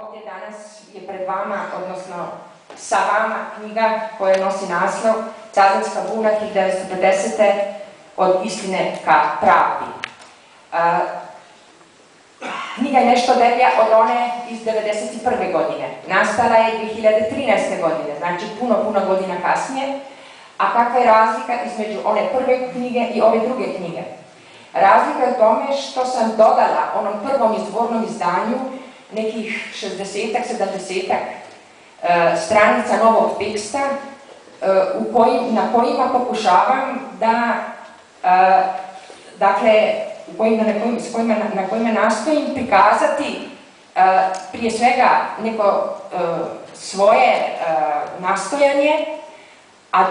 Ovdje danas je pred vama, odnosno sa vama, knjiga koja nosi naslov Cazanska buna 1950. od istine ka pravdi. Knjiga je nešto deblja od one iz 1991. godine. Nastala je 2013. godine, znači puno godina kasnije. A kakva je razlika između one prve knjige i ove druge knjige? Razlika je u tome što sam dodala onom prvom izvornom izdanju nekih 60-ak, 70-ak stranica novog teksta na kojima pokušavam da, dakle, na kojima nastojim prikazati prije svega neko svoje nastojanje, a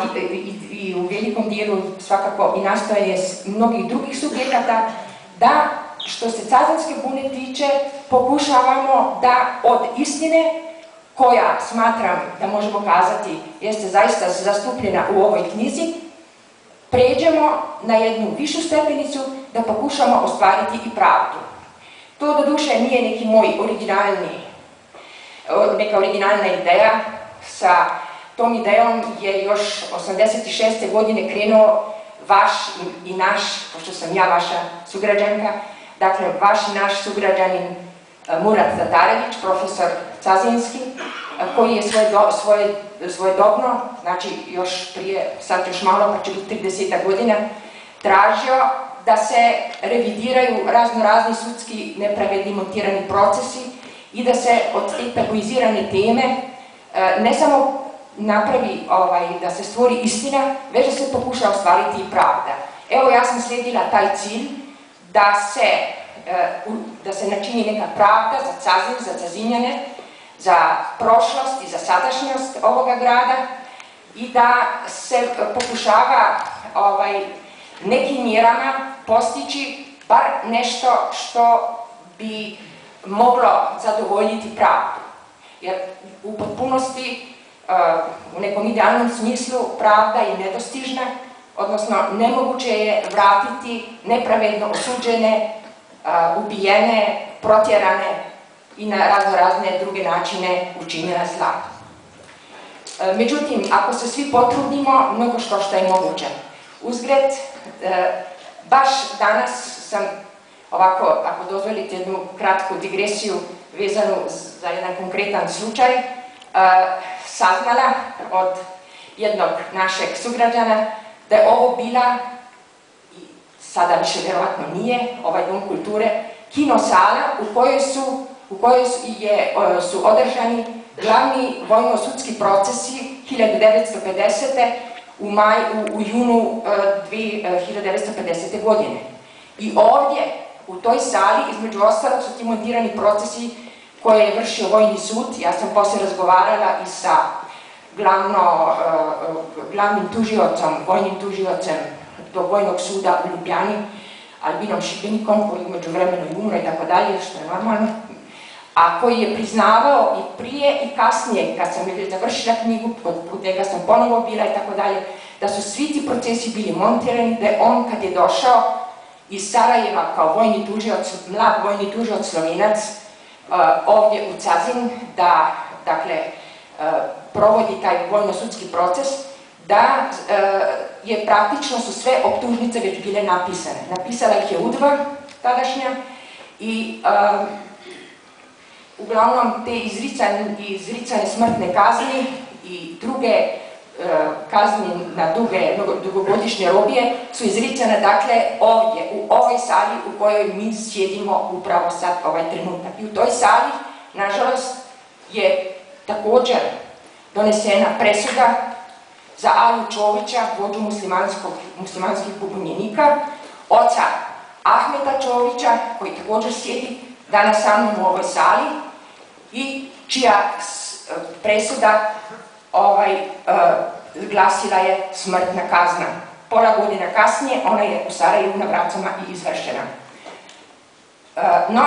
i u velikom dijelu svakako i nastojanje mnogih drugih subjekata, da što se Cazanske bune tiče pokušavamo da od istine, koja smatram da možemo kazati jeste zaista zastupljena u ovoj knjizi, pređemo na jednu višu stepenicu da pokušamo ostvariti i pravdu. To doduše nije neki moj neka originalna ideja. Sa tom idejom je još 86. godine krenuo vaš i naš, pošto sam ja vaša sugrađanka, dakle vaš i naš sugrađanin Murat Tatarević, profesor Cazinski, koji je svojedobno, znači još prije, sad još malo, pa će biti 30 godina, tražio da se revidiraju razni sudski nepravedni montirani procesi i da se od te tabuizirane teme ne samo napravi da se stvori istina, već da se pokuša ostvariti i pravda. Evo, ja sam slijedila taj cilj da se načini neka pravda za Cazin, za Cazinjane, za prošlost i za sadašnjost ovoga grada i da se pokušava nekim mjerama postići bar nešto što bi moglo zadovoljiti pravdu. Jer u potpunosti, u nekom idealnom smislu, pravda je nedostižna, odnosno nemoguće je vratiti nepravedno osuđene, ubijene, protjerane i na razne druge načine učinjena zla. Međutim, ako se svi potrudimo, mnogo što je moguće. Uzgred, baš danas sam, ovako, ako dozvolite jednu kratku digresiju vezanu za jedan konkretan slučaj, saznala od jednog našeg sugrađana da je ovo bila, sada više vjerovatno nije, ovaj Dom kulture, kinosala u kojoj su održani glavni vojno-sudski procesi 1950. u junu 1950. godine. I ovdje, u toj sali, između ostalog, su ti montirani procesi koje je vršio Vojni sud. Ja sam poslije razgovarala i sa glavnim tužiocem, vojnim tužiocem tog Vojnog suda u Ljubljani, Albinom Šibenikom, koji umeđu vremenu i umre i tako dalje, što je normalno, a koji je priznavao i prije i kasnije, kad sam završila knjigu, kod njega sam ponovo bila i tako dalje, da su svi ti procesi bili montirani, da je on, kad je došao iz Sarajeva kao vojni tužioc, mlad vojni tužioc Slovenac, ovdje u Cazin, da, dakle, provodi taj vojno-sudski proces, da je praktično su sve optužnice već bile napisane. Napisala ih je UDBA tadašnja i uglavnom te izricane smrtne kazni i druge kazni na dugogodišnje robije su izricane, dakle, ovdje, u ovoj sali u kojoj mi sjedimo upravo sad ovaj trenutak. I u toj sali, nažalost, je također donesena presuda za Aju Čovića, vođu muslimanskih pobunjenika, oca Ahmeta Čovića, koji također sjedi danas sa mnom u ovoj sali i čija presuda glasila je smrtna kazna. Pola godina kasnije ona je u Sarajevu na Vracama i izvršena. No,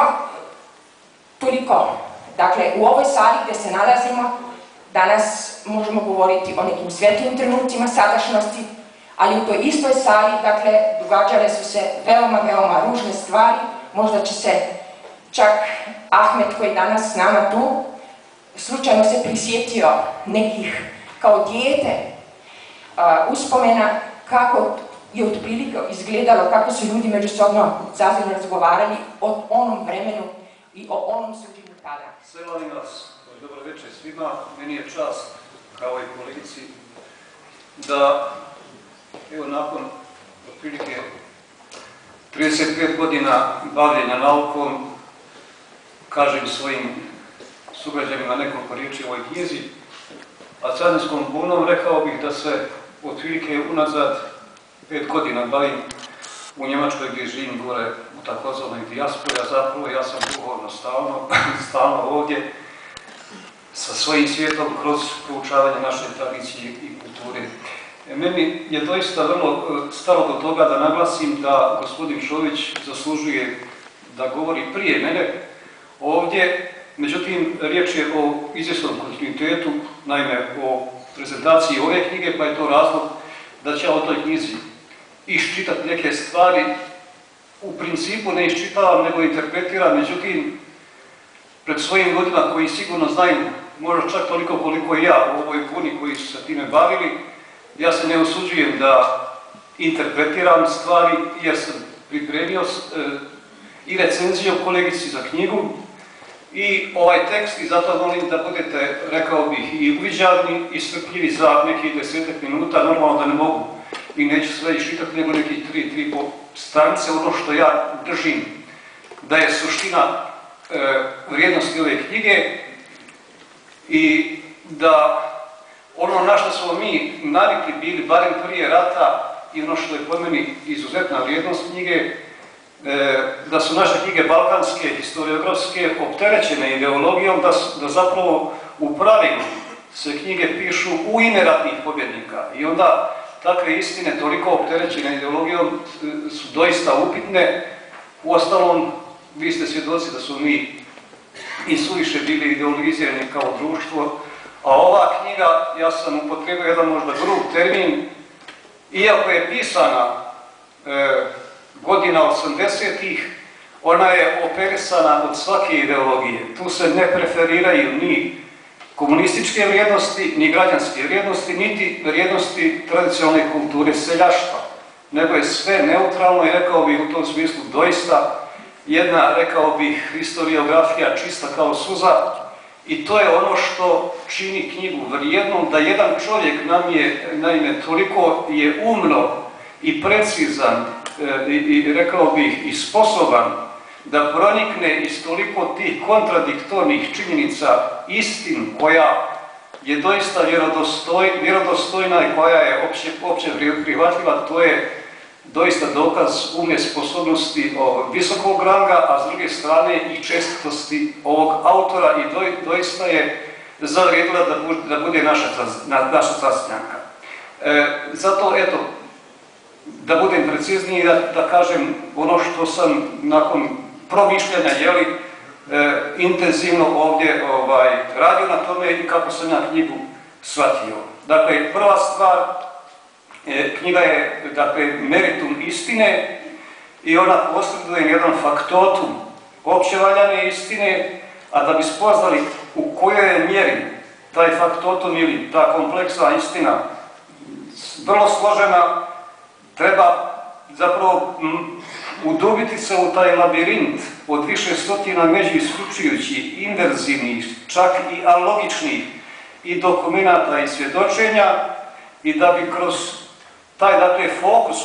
toliko. Dakle, u ovoj sali gdje se nalazimo, danas možemo govoriti o nekim svjetlim trenucima sadašnjosti, ali u toj istoj sali, dakle, događale su se veoma ružne stvari. Možda će se čak Ahmet, koji je danas s nama tu, slučajno se prisjetio nekih kao dijete uspomena kako je otprilike izgledalo, kako su ljudi međusobno zazivno razgovarali o onom vremenu i o onom suđenju tada. Sve nas, dobro večer svima, meni je čast, kao i kolegici, da evo nakon otprilike 35 godina bavljenja naukom kažem svojim sugrađanima nekoliko riječi o ovoj knjizi, a carinskom bunom rekao bih da se otprilike unazad 5 godina bavim u Njemačkoj gdje živim gore u takozvanoj dijaspori, a zapravo ja sam duhovno stalno ovdje sa svojim svijetom kroz proučavanje naše tradicije i kulture. Meni je doista vrlo stalo do toga da naglasim da gospodin Šović zaslužuje da govori prije mene ovdje, međutim riječ je o izvjesnom kontinuitetu, naime o prezentaciji ove knjige, pa je to razlog da ću ja o toj knjizi iščitati neke stvari, u principu ne iščitavam nego interpretiram, međutim pred svojim ljudima koji sigurno znaju, možda čak toliko koliko i ja u ovoj buni koji su se time bavili, ja se ne usuđujem da interpretiram stvari jer sam pripremio i recenziju kolegici za knjigu i ovaj tekst i zato molim da budete, rekao bih, i uviđavni i strpljivi za nekih 10 minuta, normalno da ne mogu i neću sve iščitati nego nekih 3,5 stranice, ono što ja držim da je suština vrijednosti ove knjige i da ono na što smo mi navikli bili, barem prije rata i ono što je po meni izuzetna vrijednost knjige, da su naše knjige balkanske, historiografske, opterećene ideologijom, da zapravo u pravilu se knjige pišu u ime ratnih pobjednika i onda takve istine toliko opterećene ideologijom su doista upitne. Uostalom, vi ste svjedoci da su mi i suviše bili ideologizirani kao društvo, a ova knjiga, ja sam upotrebio jedan možda grub termin, iako je pisana godina 80-ih, ona je operisana od svake ideologije. Tu se ne preferiraju ni komunističke vrijednosti, ni građanske vrijednosti, niti vrijednosti tradicionalne kulture seljaštva, nego je sve neutralno i rekao bih u tom smislu doista jedna, rekao bih, historiografija čista kao suza i to je ono što čini knjigu vrijednom, da jedan čovjek nam je, naime, toliko je umno i precizan i rekao bih i sposoban da pronikne iz toliko tih kontradiktornih činjenica istinu koja je doista vjerodostojna i koja je opće prihvatljiva, to je doista dokaz umne sposobnosti visokog ranga, a s druge strane i čestitosti ovog autora i doista je zavrijedila da bude naša sastanka. Zato, eto, da budem precizniji, da kažem ono što sam nakon promišljanja, intenzivno ovdje radio na tome i kako sam ja knjigu shvatio. Dakle, prva stvar, knjiga je, dakle, meritum istine i ona posreduje jedan faktotum općevaljane istine, a da bi spoznali u kojoj je mjeri taj faktotum ili ta kompleksna istina vrlo složena, treba zapravo udubiti se u taj labirint od više stotina međuisključujućih, inverzivnih, čak i alogičnih i dokumenata i svjedočenja i da bi kroz taj, dakle, fokus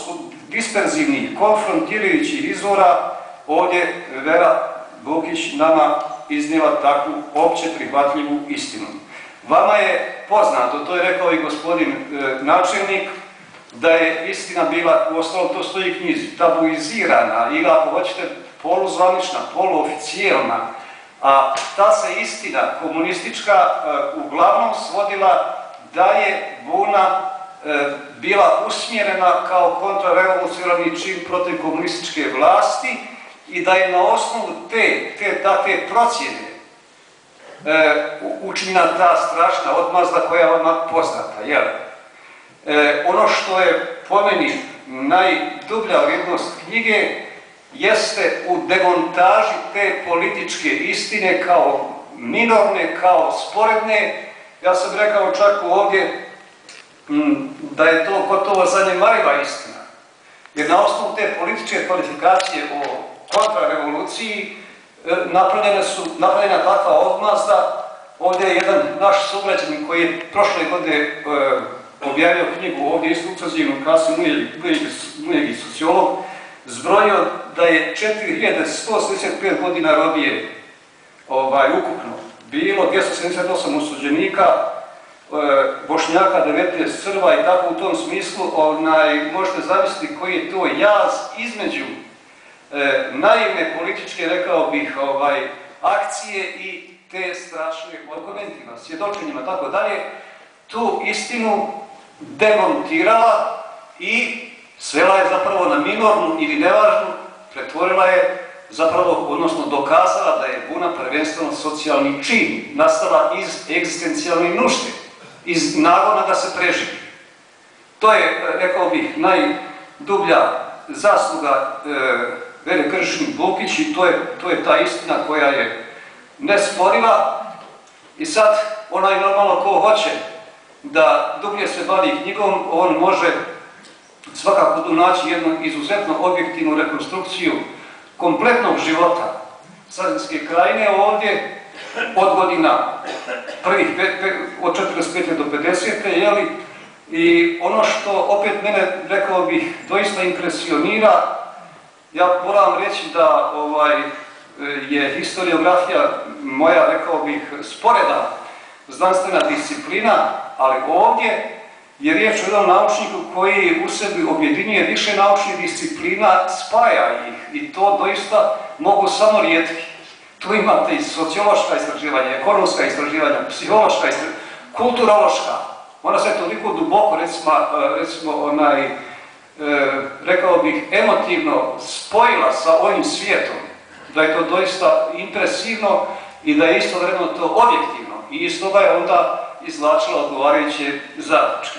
disperzivnih, konfrontirajućih izvora ovdje Vera Bukić nama iznijela takvu opće prihvatljivu istinu. Vama je poznato, to je rekao i gospodin načelnik, da je istina bila, uostalom to stoji u knjizi, tabuizirana ili ako hoćete poluzvanična, poluoficijelna, a ta se istina komunistička uglavnom svodila da je buna bila usmjerena kao kontrarevolucionarni čin protiv komunističke vlasti i da je na osnovu te procjene učinjena ta strašna odmazda koja je odmah poznata. Ono što je po meni najdublja vrijednost knjige jeste u demontaži te političke istine kao minorne, kao sporedne. Ja sam rekao čak ovdje da je to gotovo zanemariva istina. Jer na osnovu te političke kvalifikacije o kontrarevoluciji napravljena takva odmazda. Ovdje je jedan naš sugrađanin koji je prošle godine objavio knjigu, ovdje isto ukazivnu Kasim Mujegi sociolog, zbrojio da je 4175 godina robije ukupno bilo, 278 osuđenika, Bošnjaka, 19 Srba i tako u tom smislu možete zamisliti koji je to jaz između naivne političke, rekao bih, akcije i te strašne dokumentima, svjedočenjima, tako dalje, tu istinu demontirala i svela je zapravo na minornu ili nevažnu, pretvorila je zapravo, odnosno dokazala da je buna prvenstveno socijalni čin, nastala iz egzistencijalne nužde, iz nagona da se preživi. To je, rekao bih, najdublja zasluga Vere Kršin-Bukić i to je ta istina koja je nesporiva. I sad, onaj normalno ko hoće da dublje se bavi knjigom, on može svakako tu naći jednu izuzetno objektivnu rekonstrukciju kompletnog života Sremske krajine ovdje od godina prvih, od 45. do 50. jeli? I ono što opet mene, rekao bih, doista impresionira, ja moram reći da je historiografija moja, rekao bih, sporedna znanstvena disciplina, ali ovdje je riječ o jednom naučniku koji u sebi objedinjuje više naučnih disciplina, spaja ih i to doista mogu samo rijetki. Tu imate i sociološka istraživanja, ekonomska istraživanja, psihološka istraživanja, kulturološka. Ona se toliko duboko, recimo rekao bih, emotivno spojila sa ovim svijetom, da je to doista impresivno i da je istovremeno to objektivno i iz toga je onda izvlačila odgovarajuće zaključke.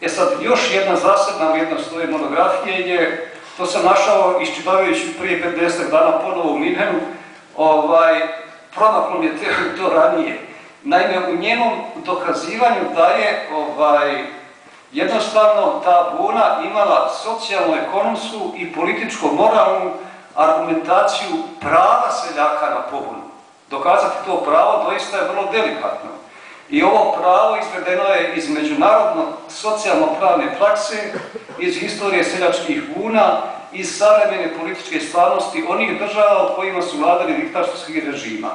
Sad, još jedna zasebna vrijednost ove monografije je, to sam našao iščitavajući prije 50 dana ponovo u Minhenu, promaklo mi je to ranije. Naime, u njenom dokazivanju da je jednostavno ta buna imala socijalno-ekonomsku i političko-moralnu argumentaciju prava seljaka na pobunu. Dokazati to pravo doista je vrlo delikatno. I ovo pravo izvedeno je iz međunarodno socijalno-pravne prakse, iz historije seljačkih buna, iz savremene političke stvarnosti onih država u kojima su vladali diktatorskih režima.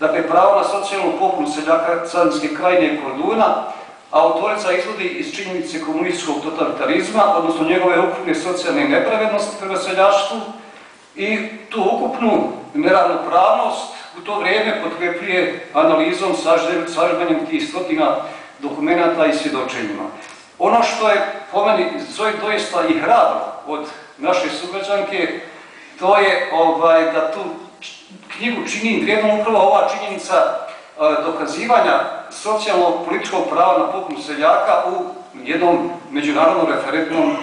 Dakle, pravo na socijalnu pobunu seljaka Sremske krajine i Korduna, autorica izvodi iz činjenice komunističkog totalitarizma, odnosno njegove ukupne socijalne nepravednosti prema seljaštvu i tu ukupnu neravnopravnost u to vrijeme potkrepljuje analizom, sažetvanjem tih stotina dokumenata i svjedočenjima. Ono što je po meni doista i hrabro od naše sugrađanke, to je da tu knjigu čini vrijednom upravo ova činjenica dokazivanja socijalno-političkog prava na pobunu seljaka u jednom međunarodnom referentnom,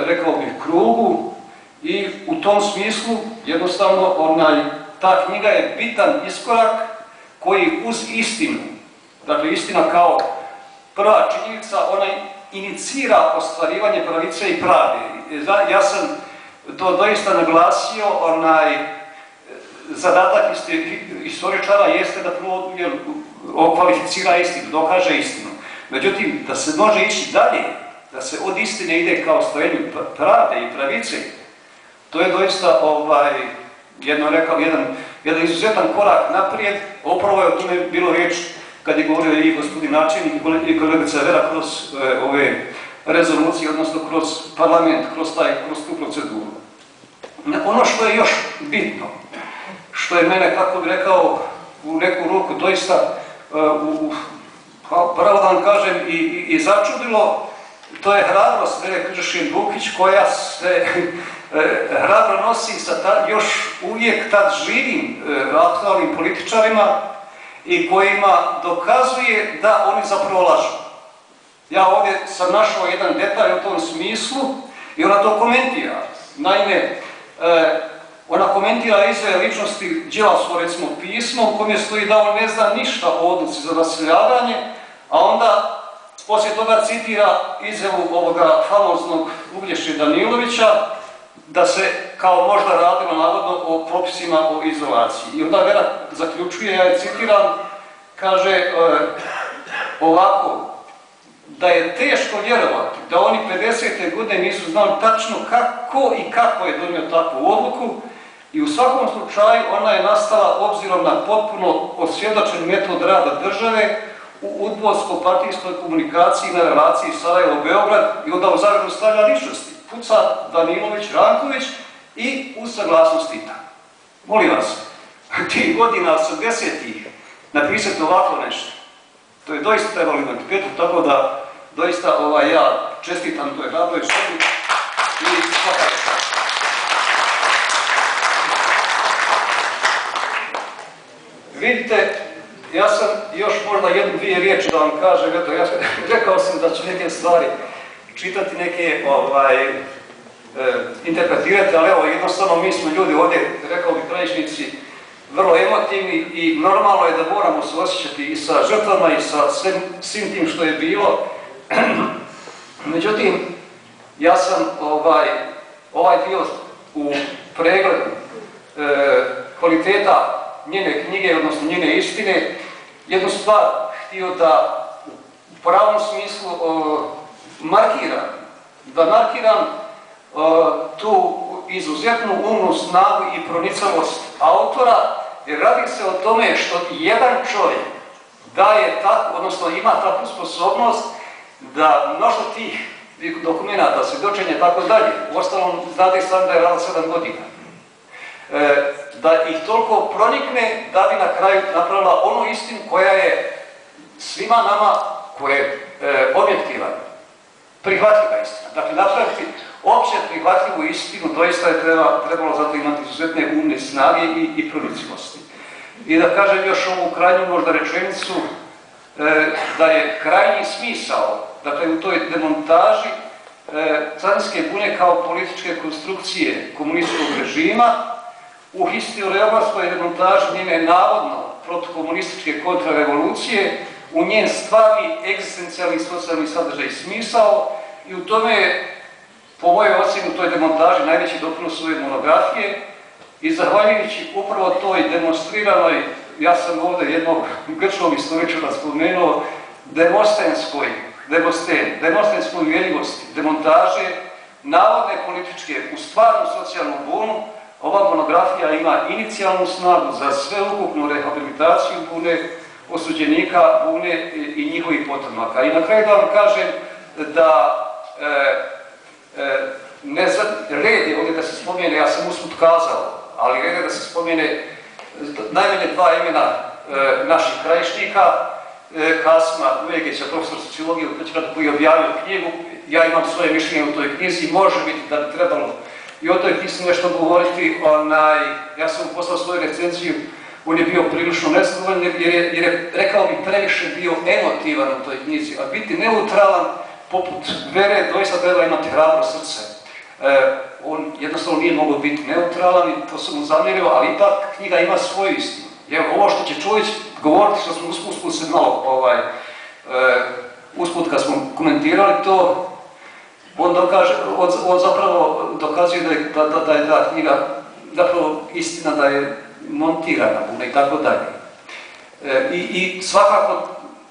rekao bih, krugu i u tom smislu jednostavno ta knjiga je bitan iskorak koji uz istinu, dakle istina kao prva činjenica, ona inicira ostvarivanje pravice i pravde. Ja sam to doista naglasio, zadatak istoričara jeste da prvo okvalificira istinu, dokaže istinu. Međutim, da se može ići dalje, da se od istine ide kao ostvarenju pravde i pravice, to je doista jedan izuzetan korak naprijed. Upravo je o tome bilo riječ kad je govorio i gospodin načelnik i kolegica Vera kroz ove rezolucije, odnosno kroz parlament, kroz tu proceduru. Ono što je još bitno, što je mene, kako bi rekao, u neku ruku doista, pravo da vam kažem, i začudilo, to je hrabrost Vere Kršin-Bukić koja se hrabro nosi sa još uvijek tad živim aktualnim političarima i kojima dokazuje da oni zapravo lažu. Ja ovdje sam našao jedan detalj u tom smislu i ona to komentira. Naime, Ona komentira izjave ličnosti Đilasovo, recimo, pismo u kojem stoji da on ne zna ništa o odluci za raseljavanje, a onda poslije toga citira izjavu ovoga famoznog Uglješe Danilovića da se kao možda radilo navodno o propisima o izolaciji. I onda Vera zaključuje, ja je citiram, kaže ovako, da je teško vjerovati da oni 50. godine nisu znali tačno kako i kako je donio takvu odluku i u svakom slučaju ona je nastala obzirom na potpuno osvjedočen metod rada države u udbovsko-partijskoj komunikaciji na relaciji Sarajevo-Beograd i onda u zagradu stavlja ličnosti. Puca Danilović, Ranković i uz saglasnost Tita. Molim vas, tih godina 80-ih napisati ovako nešto. To je doista trebalo imati petu, tako da doista ja čestitam toj hrabroj ženi i svakako. Vidite, ja sam još možda jednu-dvije riječi da vam kažem, eto, ja rekao sam da ću neke stvari čitati, neke interpretirati, ali evo, jednostavno mi smo ljudi ovdje, rekao bi krajišnici, vrlo emotivni i normalno je da moramo se osjećati i sa žrtvama i sa svim tim što je bilo. Međutim, ja sam ovaj dio u pregledu kvaliteta njene knjige, odnosno njene istine, jednu stvar htio da u pravom smislu markiram tu izuzetnu umnu snagu i pronicavost autora, jer radi se o tome što jedan čovjek daje tako, odnosno ima takvu sposobnost da mnoštvo tih dokumenata, svjedočenja i tako dalje, uostalom znate sam da je rada 7 godina, da ih toliko pronikne da bi na kraju napravila onu istinu koja je svima nama, koja je objektivna, prihvatljiva istina. Dakle, napraviti opće prihvatljivu istinu doista je trebalo zato imati izuzetne umne snage i pronicljivosti. I da kažem još ovu krajnju možda rečenicu, da je krajnji smisao, dakle u toj demontaži carinske bune kao političke konstrukcije komunističkog režima, u historiografskoj demontaži njene navodno protukomunističke kontrarevolucije, u njen stvarni egzistencijalni socijalni sadržaj i smisao, i u tome je, po mojoj ocjeni, u toj demontaži najveći doprinos ove monografije, i zahvaljujući upravo toj demonstriranoj, ja sam ovdje jednog grčkog istoričara spomenuo, demostenskoj uvjerljivosti, demontaže, navodne političke u stvarnu socijalnu bunu, ova monografija ima inicijalnu snagu za sveukupnu rehabilitaciju bune, osuđenika bune i njihovih potomaka. I na kraju da vam kažem da red je ovdje da se spomene, ja sam usput kazao, ali red je da se spomene najmanje 2 imena naših krajišnika, Kasima Ujegića, profesor sociologije u Pećgradu, koji je objavio knjigu. Ja imam svoje mišljenje u toj knjizi i može biti da bi trebalo i o toj knjizi nešto govoriti. Ja sam poslao svoju recenziju, on je bio prilično nezadovoljan jer je, rekao bi, previše bio emotivan u toj knjizi, a biti neutralan poput Vere doista treba imati hrabro srce. On jednostavno nije mogao biti neutralan i to sam mu zamjerio, ali ipak knjiga ima svoju istinu. Jer ovo što će Čović govoriti, što smo usput se malo usput kad smo komentirali to, on zapravo dokazuje da je ta knjiga zapravo istina, da je montirana i tako dalje. I svakako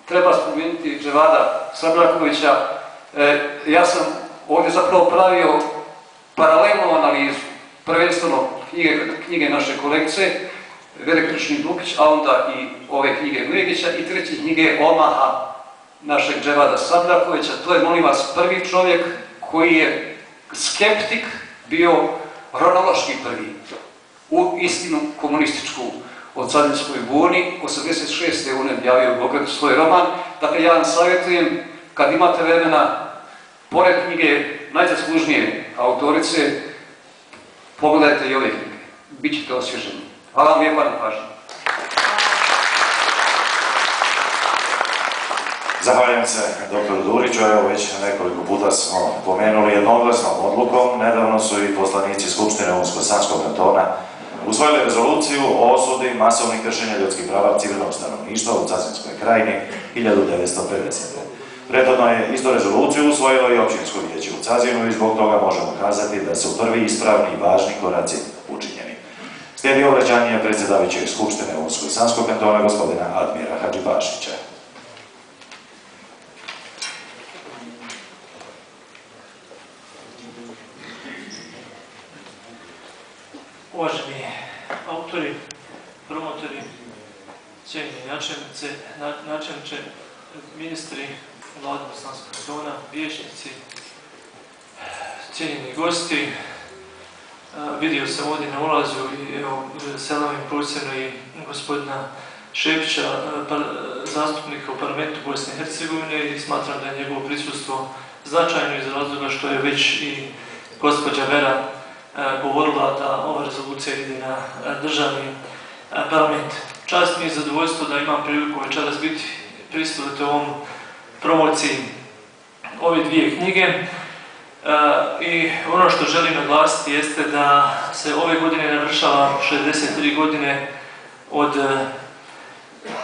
treba spomenuti Dževada Sabrakovića. Ja sam ovdje zapravo pravio paralelnu analizu, prvenstveno knjige naše kolegice Vere Krčnik-Dukić, a onda i ove knjige Ujegića i treće knjige Omaha našeg Dževada Sabrakovića. To je, molim vas, prvi čovjek koji je skeptik bio hronološki prvi u istinu komunističku o carinskoj buni. 86. on je objavio u Beogradu svoj roman. Dakle, ja vam savjetujem, kad imate vremena, pored knjige najzaslužnije autorice, pogledajte i ove knjige. Bićete osvježeni. Hvala vam lijepa na pažnju. Zahvaljujem se dr. Duriću, evo već nekoliko puta smo pomenuli jednoglasnom odlukom, nedavno su i poslanici Skupštine Unsko-Sanskog kantona usvojili rezoluciju o osudi masovnih kršenja ljudskih prava civilnog stanovništva u Cazinskoj krajini 1950. Prethodno je isto rezoluciju usvojilo i općinsko vijeće u Cazinu i zbog toga možemo kazati da su prvi ispravni i važni koraci učinjeni. Slijedi obraćanje predsjedavajućeg Skupštine Unsko-Sanskog kantona gospodina Admira Hadžibašića. Uvaženi autori, promotori, cijenjeni načelniče, ministri, Vlade Bosanskog kantona, vijećnici, cijenjeni gosti, vidio sam ovdje na ulazu i evo, selamim posebno i gospodina Šepića, zastupnika u parlamentu Bosne i Hercegovine i smatram da je njegovo prisustvo značajno iz razloga što je već i gospođa Vera govorila da ova rezolucija ide na državni parlament. Čast mi je zadovoljstvo da imam priliku večeras biti prisutiti ovom promociji ove dvije knjige i ono što želim naglasiti jeste da se ove godine navršava 63 godine od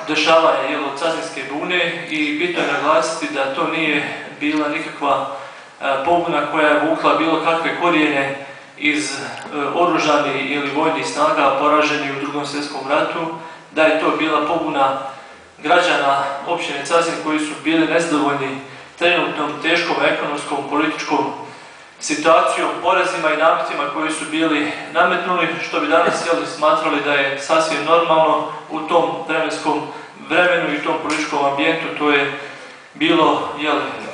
dešavanja Cazinske bune i bitno je naglasiti da to nije bila nikakva pobuna koja je vukla bilo kakve korijene iz oružanih ili vojnih snaga poraženi u Drugom svjetskom ratu, da je to bila pobuna građana općine Cazin koji su bili nezadovoljni trenutnom teškom ekonomskom, političkom situacijom, porezima i nametima koji su bili nametnuli, što bi danas smatrali da je sasvim normalno u tom vremenskom vremenu i tom političkom ambijentu. To je bilo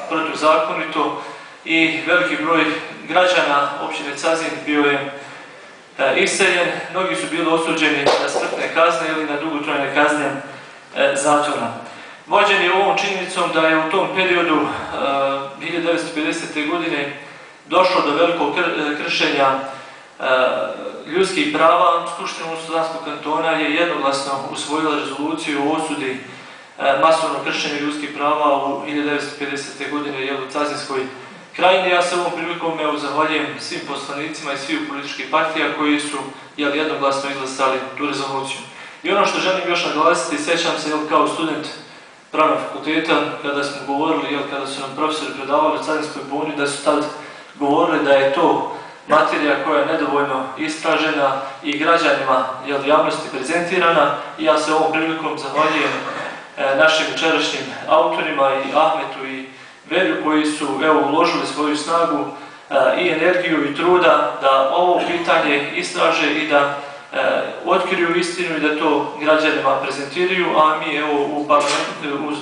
protuzakonito i veliki broj građana općine Cazin bio je iseljen, mnogi su bili osuđeni na smrtne kazne ili na dugotrajne kazne zatvora. Vođeni ovom činjenicom da je u tom periodu 1950. godine došlo do velikog kršenja ljudskih prava, Skupština Unsko-Sanskog kantona je jednoglasno usvojila rezoluciju o osudi masovnog kršenja ljudskih prava u 1950. godine u Cazinskoj krajini. Ja se ovom prilikom zahvaljujem svim poslanicima i svih političkih partija koji su jednoglasno izglasali tu rezoluciju. I ono što želim još naglasiti, sjećam se kao student pravnog fakulteta kada smo govorili, kada su nam profesori predavali o Cazinskoj buni, da su tad govorili da je to materija koja je nedovoljno istražena i građanima javnosti prezentirana. I ja se ovom prilikom zahvaljujem našim jučerašnjim autorima i Ahmetu i Velju koji su uložili svoju snagu i energiju i truda da ovo pitanje istraže i da otkriju istinu i da to građanima prezentiraju, a mi u parlamentu, u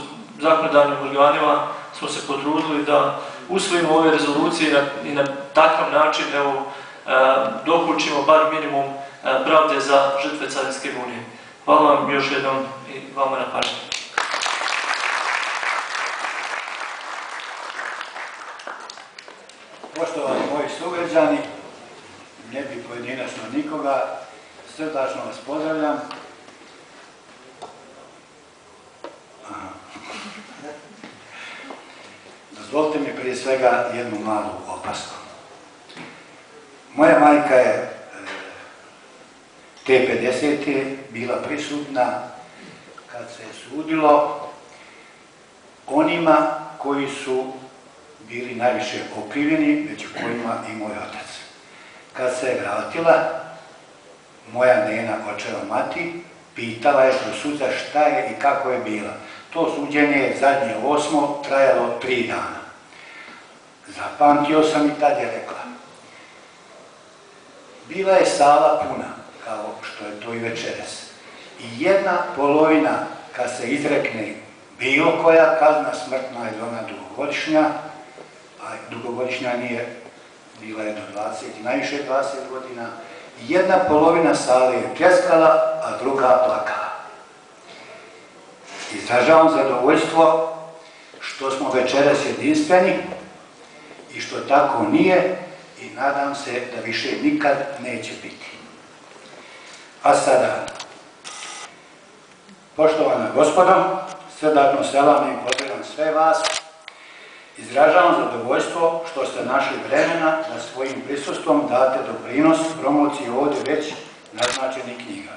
zakonodavnim organima smo se potrudili da usvojimo ove rezolucije i na takav način dokučimo bar minimum pravde za žrtve Cazinske bunije. Hvala vam još jednom i vama na pažnji. Poštovani moji sugrađani, ne bi pojedinačno nikoga, srdačno vas pozdravljam. Dozvolite mi prije svega jednu malu opasku. Moja majka je te 50. bila prisutna kad se sudilo onima koji su bili najviše okrivljeni, među kojima i moj otac. Kad se je vratila, moja nena, očeva mati, pitala je kroz suca šta je i kako je bila. To suđenje je zadnje 8. trajalo 3 dana. Zapamtio sam i tad je rekla. Bila je sala puna, kao što je to i večeras. I jedna polovina, kad se izrekne bilo koja kazna smrtna ili ona dugogodišnja, a dugogodišnja nije, bila je do 20 i najviše 20 godina, jedna polovina sale je pljeskala, a druga plakala. Izražavam zadovoljstvo što smo večeras jedinstveni i što tako nije i nadam se da više nikad neće biti. A sada, poštovana gospodo, srdačno selam i pozdravljam na sve vas, izražavam zadovoljstvo što ste našli vremena da svojim prisustvom date doprinos promociji ovdje već naznačenih knjiga.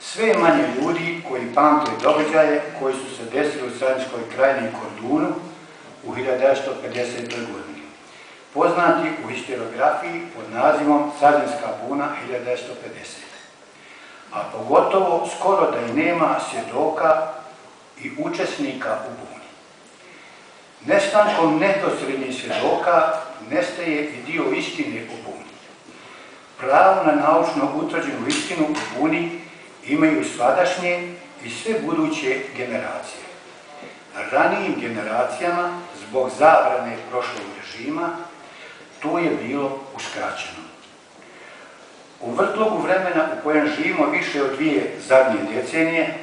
Sve je manje ljudi koji pamte događaje koji su se desili u Savinjskoj krajini i Kordunu u 1950. godini, poznati u historiografiji pod nazivom Savinjska buna 1950. A pogotovo skoro da i nema svjedoka i učesnika u buni. Nestankom neposrednih svjedoka nestaje i dio istine o buni. Pravo na naučno utvrđenu istinu o buni imaju sadašnje i sve buduće generacije. Ranijim generacijama, zbog zabrane prošlog režima, to je bilo uskraćeno. U vrtlogu vremena u kojem živimo više od 2 zadnje decenije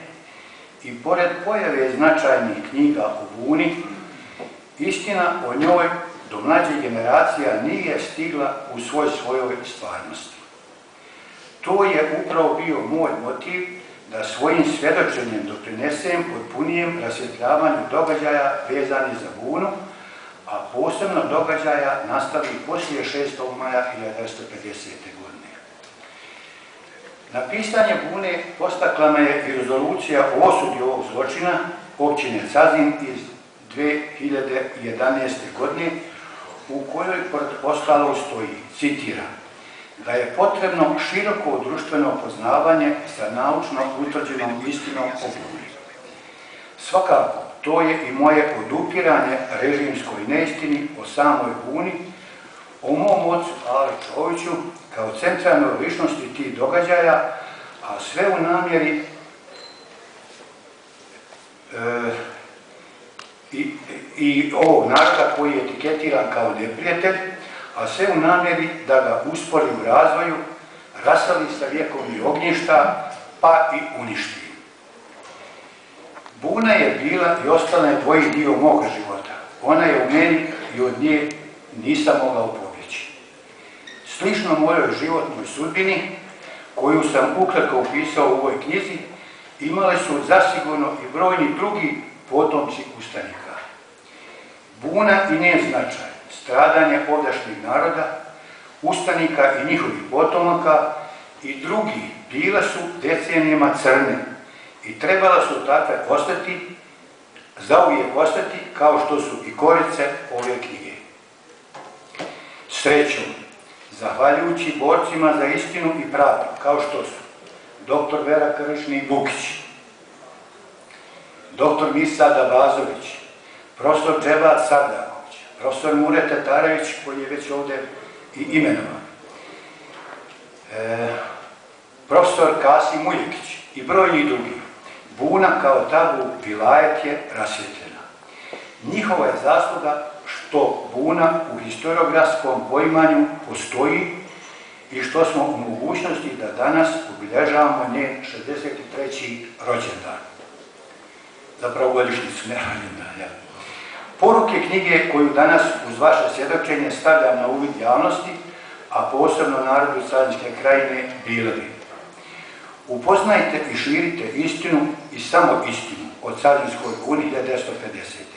i pored pojave značajnih knjiga o buni, istina o njoj do mlađih generacija nije stigla u svojoj stvarnosti. To je upravo bio moj motiv da svojim svjedočenjem doprinesem potpunijem rasvjetljavanju događaja vezanih za bunu, a posebno događaja nastali poslije 6. maja 1950. godine. Na pisanje bune postakla me je i rezolucija o osudi ovog zločina općine Cazin iz 2011. godine, u kojoj pored ostalog stoji, citiram, da je potrebno široko društveno poznavanje sa naučno utvrđenom istinom o buni. Svakako, to je i moje podupiranje režimskoj neistini o samoj buni, o mom ocu Ali Čoviću kao centralnoj ličnosti tih događaja, a sve u namjeri i ovog naroda koji je etiketiran kao neprijatelj, a sve u namjeri da ga uspori u razvoju, rasali sa vjekovnih ognjišta, pa i uništi. Buna je bila i ostala je dvoji dio moga života. Ona je u meni i od nje nisam mogao pobjeći. Slično mojoj životnoj sudbini, koju sam ukratko opisao u ovoj knjizi, imali su zasigurno i brojni drugi potomci ustanika. Buna i njen značaj, stradanje ovdašnjeg naroda, ustanika i njihovih potomaka i drugi bila su decenijama crne i trebala su takve ostati, zauvijek ostati, kao što su i korice ove knjige. Srećom, zahvaljujući borcima za istinu i pravdu, kao što su dr. Vera Kršni-Bukić, dr. Misada Bazović, profesor Dževat Sardaković, profesor Mure Tatarević, koji je već ovdje i imenovan, profesor Kasim Uljekić i brojni drugi. Buna kao tabu vilajet je rasvjetljena. Njihova je zasluga što buna u historiografskom poimanju postoji i što smo u mogućnosti da danas obilježavamo njen 63. rođendan. Zapravo godišnjicu, ne rođendan, ja. Poruke knjige koju danas uz vaše svjedočenje stavljam na uvid javnosti, a posebno narodu Savinjske krajine, bile bi: upoznajte i širite istinu i samo istinu o Savinjskoj buni 1950.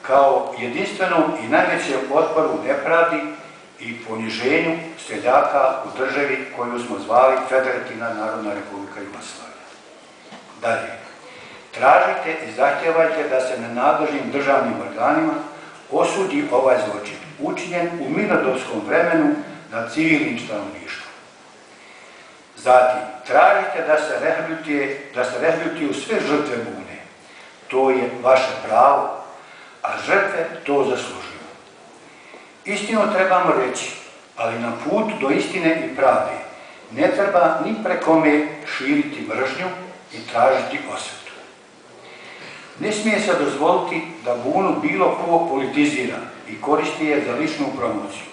kao jedinstvenom i najvećem otporu nepravdi i poniženju seljaka u državi koju smo zvali Federativna narodna republika Jugoslavija. Dalje, tražite i zahtjevajte da se na nadležnim državnim organima osudi ovaj zločin, učinjen u mirnodopskom vremenu nad civilnim stanovništvom. Zatim, tražite da se rehabilituju sve žrtve bune. To je vaše pravo, a žrtve to zaslužuju. Istinu trebamo reći, ali na put do istine i pravde ne treba ni prekome širiti mržnju i tražiti osvetu. Ne smije se dozvoliti da bunu bilo ko politizira i koristi je za ličnu promociju.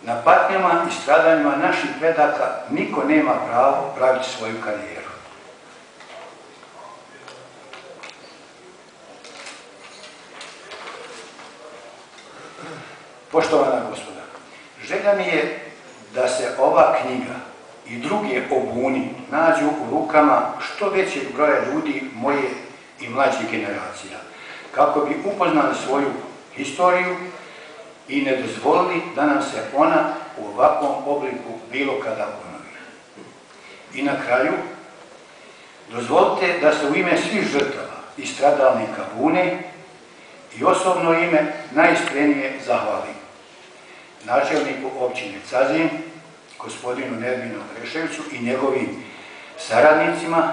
Na patnjama i stradanjima naših predaka niko nema pravo praviti svoju karijeru. Poštovana gospoda, želja mi je da se ova knjiga i druge o buni nađu u rukama što većeg broja ljudi moje i mlađih generacija, kako bi upoznali svoju historiju i ne dozvolili da nam se ona u ovakvom obliku bilo kada ponovi. I na kraju, dozvolite da se u ime svih žrtava i stradalnika Bune i osobno ime najiskrenije zahvalim načelniku općine Cazin, gospodinu Nerminu Kreševiću i njegovim saradnicima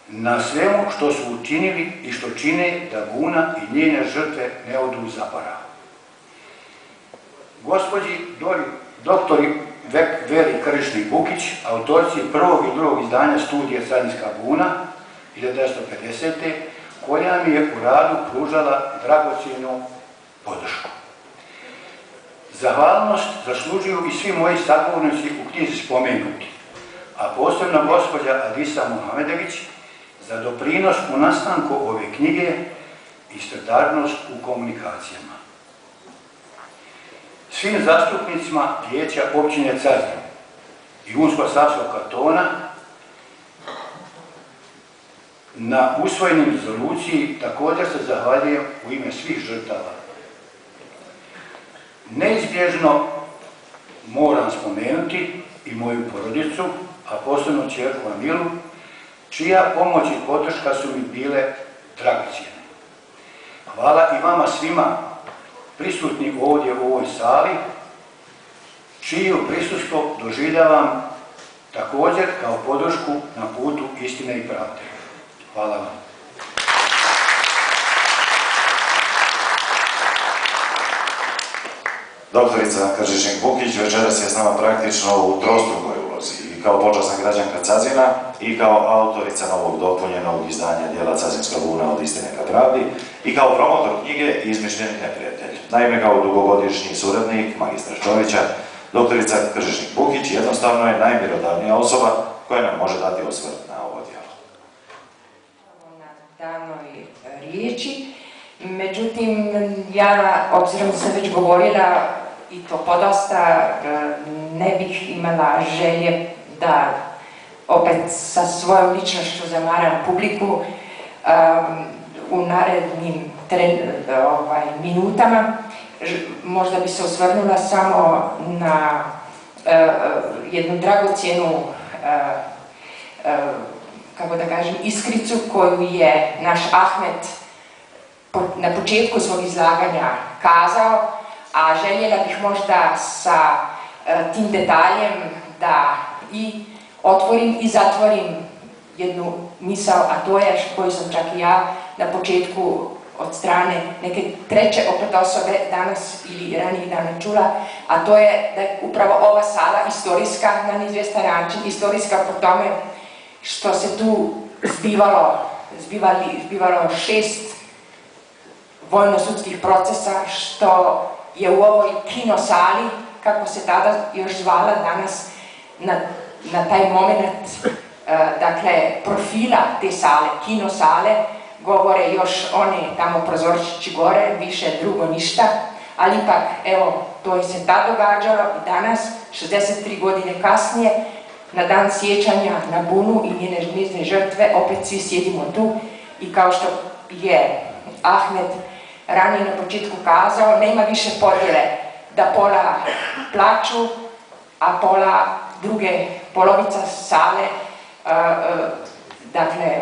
na svemu što su učinili i što čine da Buna i njene žrtve ne odu u zaborav. Gospođi doktori Veri Kršnik-Bukić, autorici prvog i drugog izdanja studije Cazinska Buna 1950. koja mi je u radu pružala dragocjenu podršku. Zahvalnost zaslužuju i svi moji sagovornici u knjizi spomenuti, a posebno gospođa Adisa Muhamedović za doprinos u nastanku ove knjige i solidarnost u komunikacijama. Svim zastupnicima Vijeća općine Cazin i Unsko-Sanskog kantona na usvojenim rezoluciji također se zahvaljujem u ime svih žrtava. Neizbježno moram spomenuti i moju porodicu, a posebno ćerku Amilu, čija pomoć i podrška su mi bile dragocjene. Hvala i vama svima prisutni ovdje u ovoj sali, čiju prisustvo doživljavam također kao podršku na putu istine i pravde. Hvala vam. Doktorica Kržišnik-Bukić večeras je s nama praktično u trostrukoj ulozi, i kao počasna građanka Cazina i kao autorica novog dopunjenog izdanja dijela Cazinska Buna od istine ka pravdi i kao promotor knjige Izmišljeni neprijatelj. Naime, kao dugogodišnji suradnik magistra Čovića, doktorica Kržišnik-Bukić jednostavno je najmjerodavnija osoba koja nam može dati osvrt na ovo djelo. Na danoj riječi. Međutim, ja, obzirom da sam već govorila i to podosta, ne bih imala želje da opet sa svojom ličnošću zamaram publiku u narednim minutama. Možda bi se osvrnula samo na jednu dragocjenu, kako da kažem, iskricu koju je naš Ahmet na početku svog izlaganja kazao, a željela bih možda sa tim detaljem da i otvorim i zatvorim jednu misao, a to je koju sam čak i ja na početku od strane neke treće opet osobe danas ili ranijih dana čula, a to je da je upravo ova sala istorijska na neizvjestan način, istorijska po tome što se tu zbivalo 6 vojno-sudskih procesa, što je u ovoj kinosali, kako se tada još zvala, danas na taj moment, dakle, profila te sale, kinosale, govore još one tamo prozorčići gore, više drugo ništa, ali ipak, evo, to je se tad događalo i danas, 63 godine kasnije, na dan sjećanja na Bunu i njene žrtve, opet svi sjedimo tu i kao što je Ahmed ranije na početku kazao, nema više podjele da pola plaču, a druge polovica sale dakle,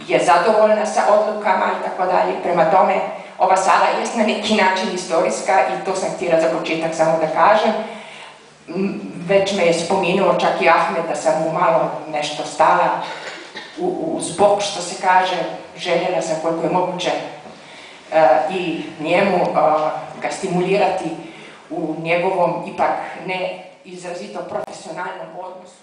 je zadovoljna sa odlukama i tako dalje. Prema tome, ova sala je na neki način istorijska i to sam htjela za početak samo da kažem. Već me je spomenuo čak i Ahmed da sam mu malo nešto stala uz bok, što se kaže. Željela sam koliko je moguće i njemu ga stimulirati u njegovom ipak ne izrazito profesionalnom odnosu.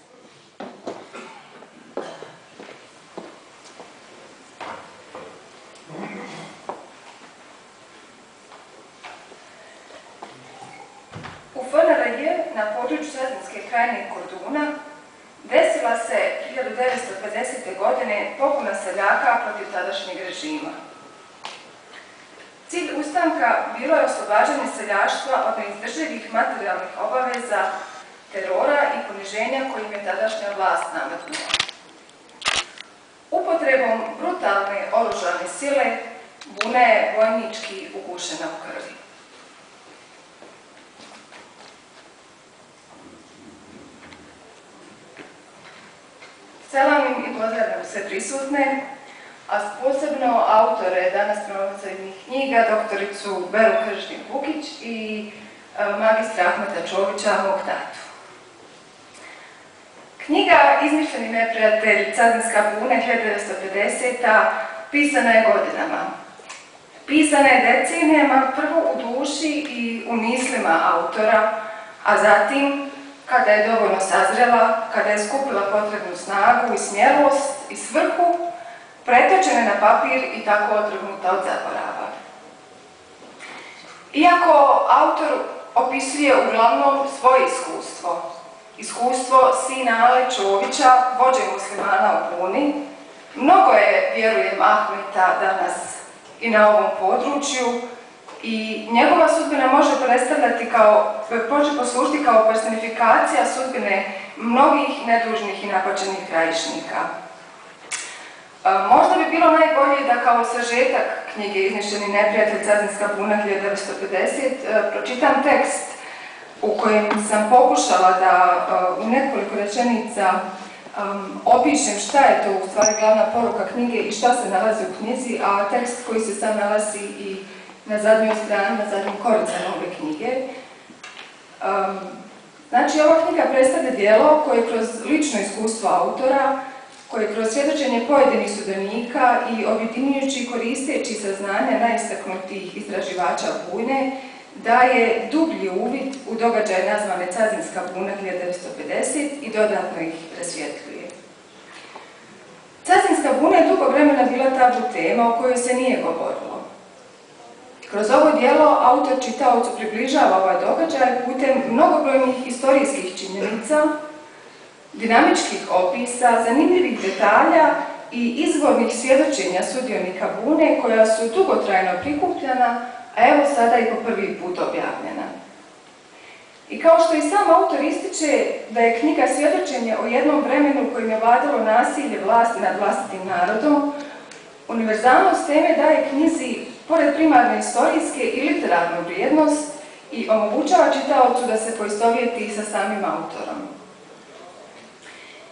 U FNRJ na području Cazinske krajine i Korduna desila se 1950. godine pobuna seljaka protiv tadašnjeg režima. Cilj ustanka bilo je oslobađanje seljaštva od neizdrživih materijalnih obaveza, terora i poniženja kojim je tadašnja vlast nametnula. brutalne oružane sile, buna je vojnički ugušena u krvi. Selamim i pozdravljam sve prisutne, a posebno autore danas promocijnih knjiga, doktoricu Beru Kršnjak-Bukić i magistra Ahmeta Čovića, mog tatu. Knjiga Izmišljeni neprijatelj, Cazinska buna 1950. Pisana je godinama. Pisana je decenijama, prvo u duši i u mislima autora, a zatim, kada je dovoljno sazrela, kada je skupila potrebnu snagu i smjelost i svrhu, pretočena na papir i tako otrgnuta od zaborava. Iako autor opisuje uglavnom svoje iskustvo sina Ale Čovića, vođe muslimana u Buni, mnogo je, vjerujem, Ahmeta danas i na ovom području i njegova sudbina može poslužiti kao personifikacija sudbine mnogih nedužnih i napačenih krajišnika. Možda bi bilo najbolje da kao sažetak knjige Izmišljeni neprijatelj, Cazinska buna 1950 pročitam tekst u kojem sam pokušala da u nekoliko rečenica opišem šta je to u stvari glavna poruka knjige i šta se nalazi u knjizi, a tekst koji se sam nalazi i na zadnjoj strani, na zadnjim koricama ove knjige. Znači, ova knjiga predstavlja djelo koje kroz lično iskustvo autora, koje kroz svjedočenje pojedinih sudionika i objedinjujući i koristeći saznanja najistaknutijih istraživača bune, daje dublji uvid u događaje nazvane Cazinska buna 1950 i dodatno ih rasvjetljuje. Cazinska buna je dugo vremena bila tabu tema o kojoj se nije govorilo. Kroz ovo djelo autor čitaocu približava ovaj događaj putem mnogobrojnih historijskih činjenica, dinamičkih opisa, zanimljivih detalja i izvornih svjedočenja sudionika bune koja su dugotrajno prikupljena, a evo sada i po prvi put objavljena. I kao što i sam autor ističe da je knjiga svjedočenje o jednom vremenu kojim je vladalo nasilje vlasti nad vlastitim narodom, univerzalnost teme daje knjizi, pored primarne historijske i literarnu vrijednost, i omogućava čitaocu da se poistovjeti sa samim autorom.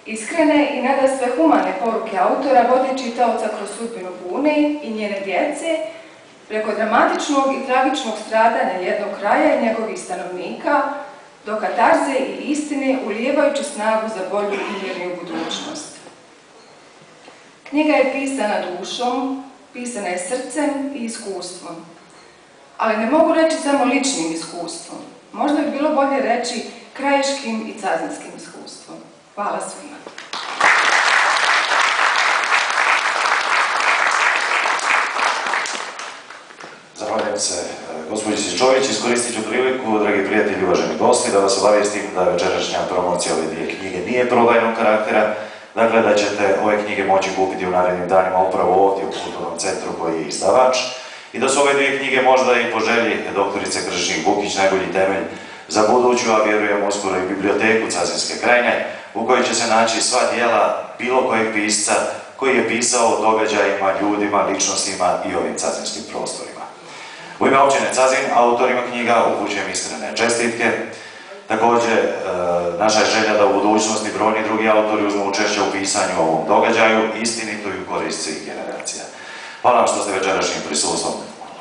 Iskrene i nadasve humane poruke autora vode čitaoca kroz sudbinu bune i njene djece, preko dramatičnog i tragičnog stradanja jednog kraja i njegovih stanovnika, do katarze i istine ulijevajući snagu za bolju i mirniju budućnost. Knjiga je pisana dušom, pisana je srcem i iskustvom. Ali ne mogu reći samo ličnim iskustvom. Možda bi bilo bolje reći krajiškim i cazinskim iskustvom. Hvala svima. Zahvaljujem se gospođici Čović. Iskoristit ću priliku, dragi prijatelji i uvaženi gosti, da vas obavijestim da večerašnja promocija ove dvije knjige nije prodajnog karaktera, dakle da ćete ove knjige moći kupiti u narednim danima upravo ovdje u Kulturnom centru koji je izdavač i da su ove dvije knjige možda i po želji doktorice Kršnjak-Bukić najbolji temelj za buduću, a vjerujem uskoro i biblioteku Cazinske krajine, u kojoj će se naći sva djela bilo kojeg pisca koji je pisao o događajima, ljudima, ličnostima i ovim cazinskim prostorima. U ime općine Cazin, autorima knjiga upućujem iskrene čestitke. Također, naša je želja da u budućnosti brojni drugi autori uzmu učešće u pisanju o ovom događaju, istinito i u korist svih generacija. Hvala vam što ste večerašnjim prisustvom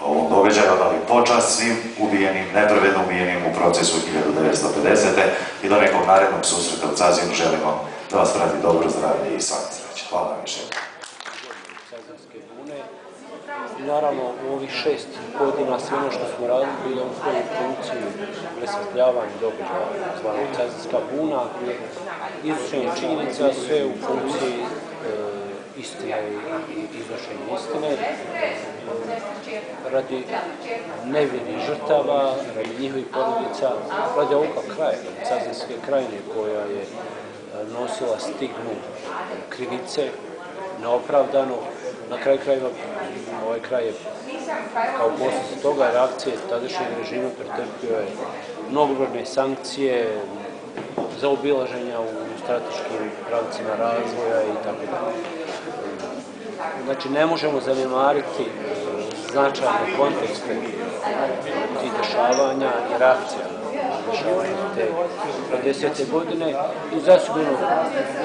ovom događaju odali počast svim ubijenim, nepravedno ubijenim u procesu 1950. i do nekog narednog susreta u Cazinu želimo da vas prati dobro zdravlje i svaka sreća. Hvala vam više. Naravno, u ovih 6 godina sve ono što smo radili bilo u funkciji presvjetljavanja događaja zvanog Cazinska buna, izvršenje činjenica, sve u funkciji istine i izvršenje istine, radi nevinih žrtava, radi njihovih porodica, radi ovoga kraja, Cazinske krajine koja je nosila stigmu krivice, neopravdano. Na kraju krajeva, ovaj kraj je, kao posljedica toga, reakcije tadašnjeg režima pretrpio je mnogobrojne sankcije, zaobilaženja u strateškim pravcima razvoja i tako dalje. Znači, ne možemo zanemariti značajne kontekste tih dešavanja i reakcija na dešavanja te 50. godine i zasigurno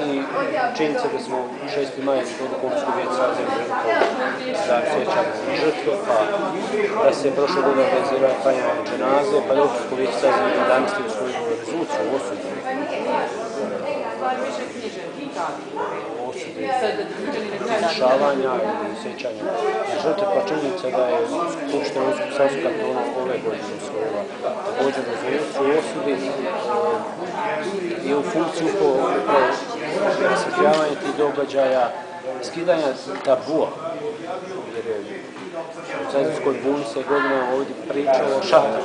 i činjenica da smo 6. maja odlukom Općinskog vijeća da sjećamo žrtve, pa da se prošle godine organizira klanjanje dženaze, pa da Općinsko vijeće sazvano danas je svoju rezoluciju o osudi dešavanja i sjećanja na žrtve, pa činjenica da je Skupština Unsko-Sanskog kantona ove godine usvojila također rezoluciju o osudi i u funkciju upravo rasvjetljavanja tih događaja, skidanja tabua, jer je u Cazinskoj buni se godinama ovdje pričalo o šahtu,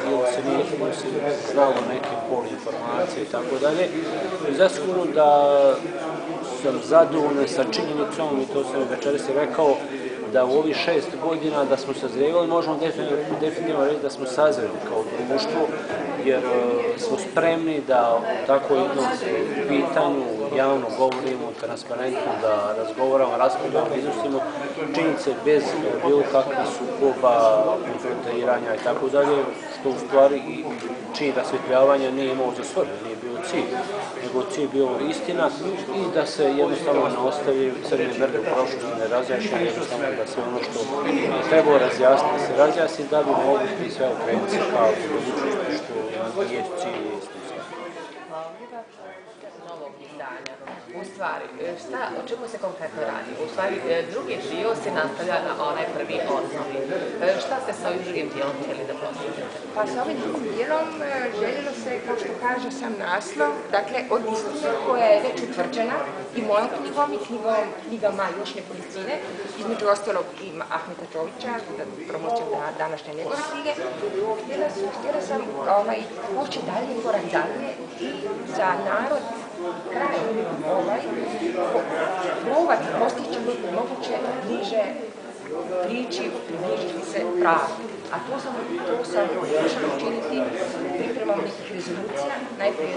ili se nije znalo neke poluinformacije i tako dalje. I zasigurno da sam zadovoljan sa činjenicom, i to sam večeras i rekao, da u ovih 6 godina da smo sazrevali, možemo definitivno reći da smo sazreli kao društvo, jer smo spremni da u tako jednom pitanju javno govorimo, transparentno, da razgovaramo, raspravljamo, iznosimo činjenice bez bilo kakvih sukoba, konfrontiranja i tako dalje, što u stvari i čin rasvjetljavanja nije imao za svrhu, nije bio cilj, nego cilj bio istina i da se jednostavno ne ostavi crne mrlje u prošlosti, ne razjašnja, jednostavno da se ono što je trebalo razjasniti se razjasni, da bi mogli i sve okrenuti kao budućnosti što je cilj i istinski. Novog izdanja. U stvari, o čemu se konkretno radi? U stvari, drugi dio se nastavlja na onaj prvi osnovi. Šta ste sa ovim drugim dijelom htjeli da postignete? Pa sa ovim drugim dijelom željelo se, kao što kaže sam naslov, dakle od istine koja je već utvrđena i mojom knjigom i knjigama još nekolicine, između ostalog i Ahmeta Čovića, promocijom današnje njegove knjige. Htjela sam poći dalje, korak dalje i za narod kraj probati postići moguće bliže priči, približiti se pravu. A to sam pokušala učiniti pripremom nekih rezolucija, najprije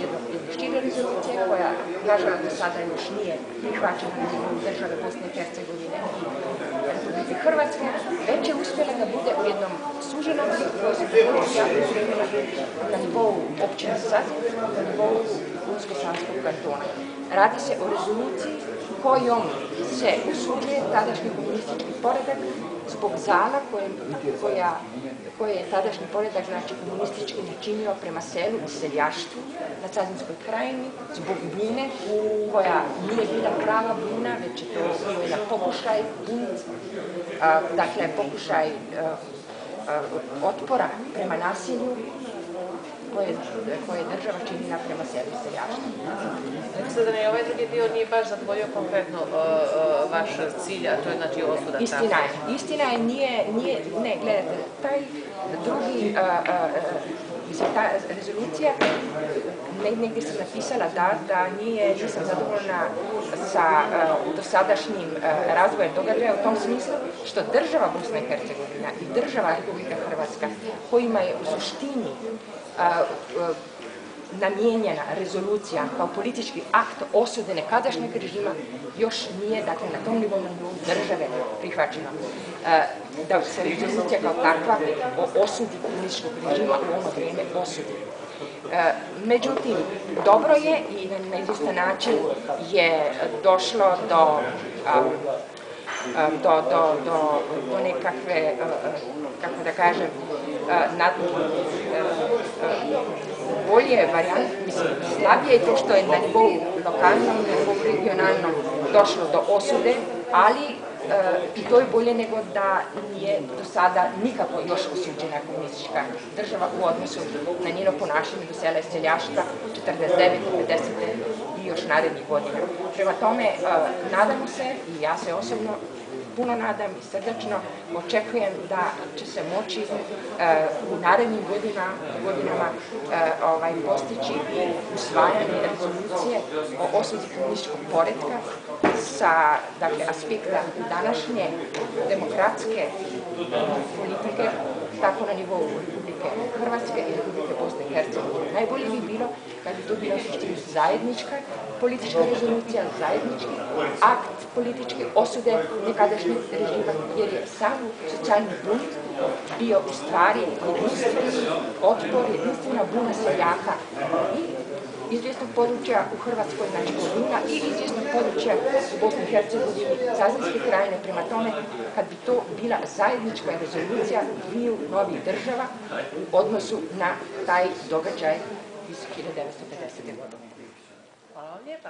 jedna šira rezolucija koja, nažalost, do sada još nije prihvaćena na nivou države Bosne i Hercegovine i Republike Hrvatske, već je uspjela da bude u jednom suženom liku koja se pripremila na nivou općine Sazin, na nivou Unsko-Sanskog kantona. Radi se o rezoluciji kojom se usuđuje tadašnji komunistički poredak zbog zala koje je tadašnji poredak, znači komunistički, načinio prema selu i seljaštvu na Cazinskoj krajini, zbog bune koja nije bila prava buna, već je to bio jedan pokušaj dakle pokušaj otpora prema nasilju koje je država činila prema selu i seljaštvu. Sada da ovaj drugi dio nije baš zadovoljio konkretno vaš cilj, a to je znači osuda. Istina je, ne, gledajte, taj drugi, ta rezolucija, negdje sam napisala da nisam zadovoljna sa dosadašnjim razvojem događaja u tom smislu što država Bosna i Hercegovina i država Republika Hrvatska, kojima je u suštini namijenjena rezolucija kao politički akt osude nekadašnjeg režima još nije, dakle, na tom nivou države prihvaćena. Da se rezolucija kao takva o osudi komunističkog režima u ono vrijeme osudi. Međutim, dobro je i na izvjestan način je došlo do nekakve, kako da kažem, bolje varijante, mislim, slabije je to što je na nivou lokalnom, na nivou regionalnom došlo do osude, ali i to je bolje nego da nije do sada nikako još osuđena komunistička država u odnosu na njeno ponašanje do sela i seljaštva 49. 50. i još narednih godina. Prema tome, nadamo se i ja se osobno puno nadam i srdačno očekujem da će se moći u narednim godinama postići usvajanje rezolucije o osudi komunističkog poretka sa aspekta današnje demokratske politike tako na nivou Republike Hrvatske i Republike Bosne i Hercegovine. Najbolje bi bilo kad bi to bila suštini zajednička politička rezolucija, zajednički akt političke osude nekadašnjeg režima, jer je sam socijalni bunt bio u stvari jedinstveni otpor, jedinstvena buna seljaka i izvjesnog područja u Hrvatskoj, znači Kovina, i izvjesnog područja u Bosni i Hercegovini, Sazanske krajine. Prema tome, kad bi to bila zajednička rezolucija dviju novih država u odnosu na taj događaj iz 1950. godine. Hvala vam lijepa.